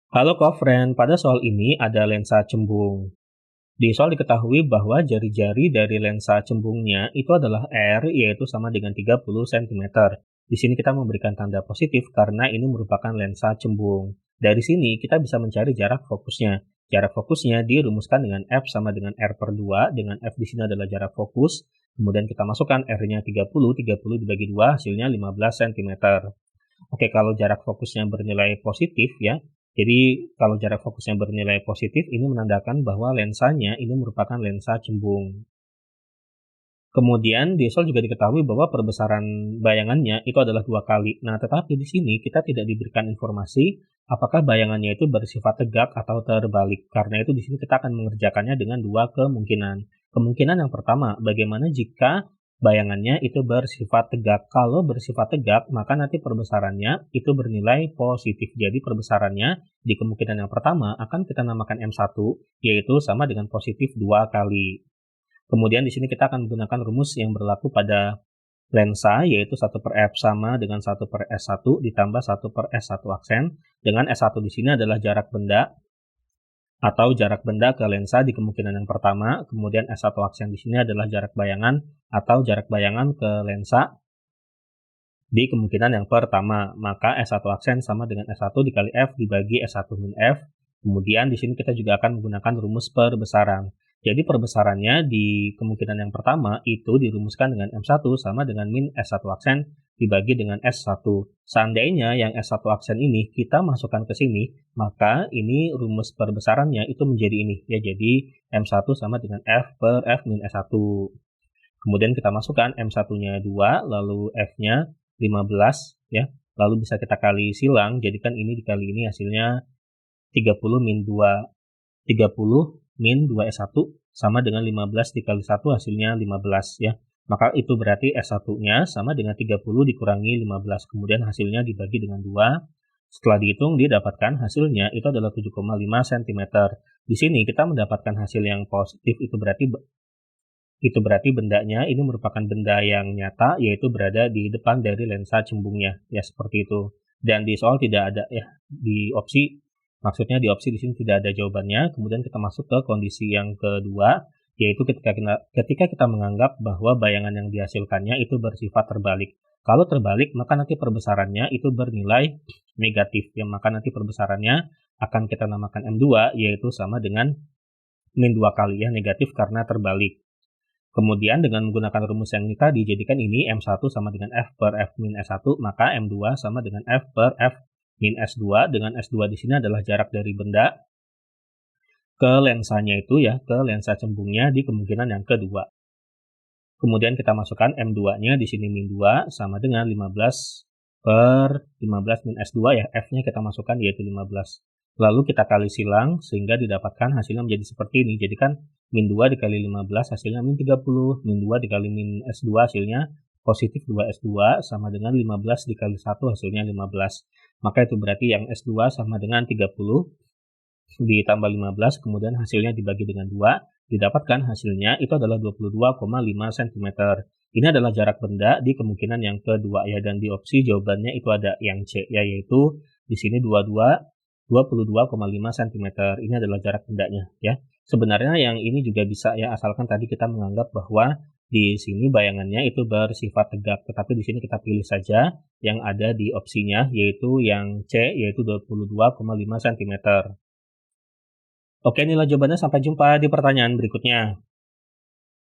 Halo Kofren, pada soal ini ada lensa cembung. Di soal diketahui bahwa jari-jari dari lensa cembungnya itu adalah R, yaitu sama dengan 30 cm. Di sini kita memberikan tanda positif karena ini merupakan lensa cembung. Dari sini kita bisa mencari jarak fokusnya. Jarak fokusnya dirumuskan dengan F sama dengan R per 2, dengan F di sini adalah jarak fokus. Kemudian kita masukkan R-nya 30 dibagi 2, hasilnya 15 cm. Oke, kalau jarak fokusnya bernilai positif ya, jadi kalau jarak fokusnya bernilai positif, ini menandakan bahwa lensanya ini merupakan lensa cembung. Kemudian di soal juga diketahui bahwa perbesaran bayangannya itu adalah 2 kali. Nah, tetapi di sini kita tidak diberikan informasi apakah bayangannya itu bersifat tegak atau terbalik. Karena itu di sini kita akan mengerjakannya dengan 2 kemungkinan. Kemungkinan yang pertama, bagaimana jika bayangannya itu bersifat tegak. Kalau bersifat tegak, maka nanti perbesarannya itu bernilai positif. Jadi perbesarannya di kemungkinan yang pertama akan kita namakan M1, yaitu sama dengan positif 2 kali. Kemudian di sini kita akan menggunakan rumus yang berlaku pada lensa, yaitu 1 per F sama dengan 1 per S1 ditambah 1 per S1 aksen, dengan S1 di sini adalah jarak benda atau jarak benda ke lensa di kemungkinan yang pertama, kemudian S1 aksen di sini adalah jarak bayangan atau jarak bayangan ke lensa di kemungkinan yang pertama. Maka S1 aksen sama dengan S1 dikali F dibagi S1 min F. Kemudian di sini kita juga akan menggunakan rumus perbesaran. Jadi perbesarannya di kemungkinan yang pertama itu dirumuskan dengan M1 sama dengan min S1 aksen dibagi dengan S1. Seandainya yang S1 aksen ini kita masukkan ke sini, maka ini rumus perbesarannya itu menjadi ini ya. Jadi M1 sama dengan F per F min S1. Kemudian kita masukkan M1-nya 2, lalu F-nya 15 ya. Lalu bisa kita kali silang, jadikan ini dikali ini hasilnya 30 min 2S1 sama dengan 15 dikali 1 hasilnya 15 ya. Maka itu berarti S1-nya sama dengan 30 dikurangi 15. Kemudian hasilnya dibagi dengan 2. Setelah dihitung didapatkan hasilnya itu adalah 7,5 cm. Di sini kita mendapatkan hasil yang positif, itu berarti bendanya ini merupakan benda yang nyata, yaitu berada di depan dari lensa cembungnya ya, seperti itu. Dan di soal tidak ada ya di opsi, maksudnya di opsi di sini tidak ada jawabannya. Kemudian kita masuk ke kondisi yang kedua, yaitu ketika kita menganggap bahwa bayangan yang dihasilkannya itu bersifat terbalik. Kalau terbalik, maka nanti perbesarannya itu bernilai negatif ya, maka nanti perbesarannya akan kita namakan M2, yaitu sama dengan min 2 kali ya, negatif karena terbalik. Kemudian dengan menggunakan rumus yang ini tadi, jadikan ini M1 sama dengan F per F min S1, maka M2 sama dengan F per F min S2, dengan S2 di sini adalah jarak dari benda ke lensanya itu ya, ke lensa cembungnya di kemungkinan yang kedua. Kemudian kita masukkan M2-nya di sini min 2 sama dengan 15 per 15 min S2 ya, F-nya kita masukkan yaitu 15. Lalu kita kali silang sehingga didapatkan hasilnya menjadi seperti ini. Jadi kan min 2 dikali 15 hasilnya min 30, min 2 dikali min S2 hasilnya positif 2S2 sama dengan 15 dikali 1 hasilnya 15. Maka itu berarti yang S2 sama dengan 30 ditambah 15, kemudian hasilnya dibagi dengan 2, didapatkan hasilnya itu adalah 22,5 cm. Ini adalah jarak benda di kemungkinan yang kedua ya, dan di opsi jawabannya itu ada yang C ya, yaitu di sini 22,5 cm. Ini adalah jarak bendanya ya. Sebenarnya yang ini juga bisa ya, asalkan tadi kita menganggap bahwa di sini bayangannya itu bersifat tegak, tetapi di sini kita pilih saja yang ada di opsinya, yaitu yang C, yaitu 22,5 cm. Oke, inilah jawabannya. Sampai jumpa di pertanyaan berikutnya.